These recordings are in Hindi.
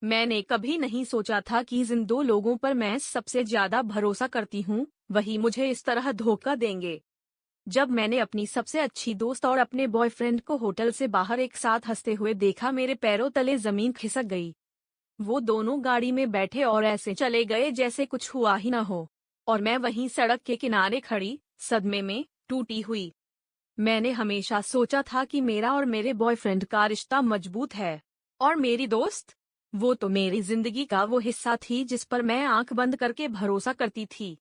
मैंने कभी नहीं सोचा था कि जिन दो लोगों पर मैं सबसे ज्यादा भरोसा करती हूँ, वही मुझे इस तरह धोखा देंगे। जब मैंने अपनी सबसे अच्छी दोस्त और अपने बॉयफ्रेंड को होटल से बाहर एक साथ हंसते हुए देखा, मेरे पैरों तले जमीन खिसक गई। वो दोनों गाड़ी में बैठे और ऐसे चले गए जैसे कुछ हुआ ही न हो। और मैं वहीं सड़क के किनारे खड़ी, सदमे में, टूटी हुई। मैंने हमेशा सोचा था कि मेरा और मेरे बॉयफ्रेंड का रिश्ता मजबूत है। और मेरी दोस्त, वो तो मेरी जिंदगी का वो हिस्सा थी जिस पर मैं आंख बंद करके भरोसा करती थी।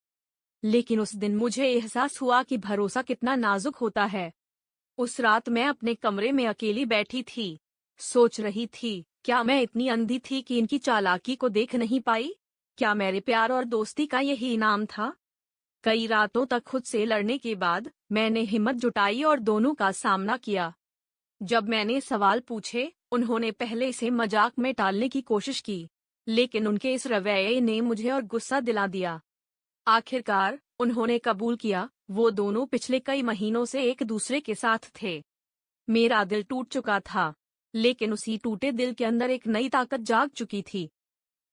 लेकिन उस दिन मुझे एहसास हुआ कि भरोसा कितना नाजुक होता है। उस रात मैं अपने कमरे में अकेली बैठी थी। सोच रही थी, क्या मैं इतनी अंधी थी कि इनकी चालाकी को देख नहीं पाई? क्या मेरे प्यार और दोस्ती का यही इनाम था? कई रातों तक खुद से लड़ने के बाद मैंने हिम्मत जुटाई और दोनों का सामना किया। जब मैंने सवाल पूछे, उन्होंने पहले इसे मजाक में टालने की कोशिश की, लेकिन उनके इस रवैये ने मुझे और गुस्सा दिला दिया। आखिरकार उन्होंने कबूल किया, वो दोनों पिछले कई महीनों से एक दूसरे के साथ थे। मेरा दिल टूट चुका था, लेकिन उसी टूटे दिल के अंदर एक नई ताकत जाग चुकी थी।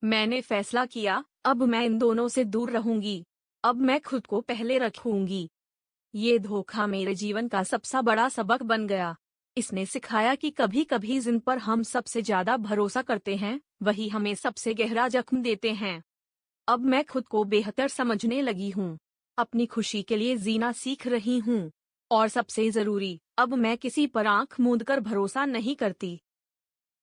मैंने फैसला किया, अब मैं इन दोनों से दूर रहूंगी। अब मैं खुद को पहले रखूंगी। ये धोखा मेरे जीवन का सबसे बड़ा सबक बन गया। इसने सिखाया कि कभी कभी जिन पर हम सबसे ज्यादा भरोसा करते हैं, वही हमें सबसे गहरा जख्म देते हैं। अब मैं खुद को बेहतर समझने लगी हूँ। अपनी खुशी के लिए जीना सीख रही हूँ। और सबसे जरूरी, अब मैं किसी पर आंख मूंद कर भरोसा नहीं करती।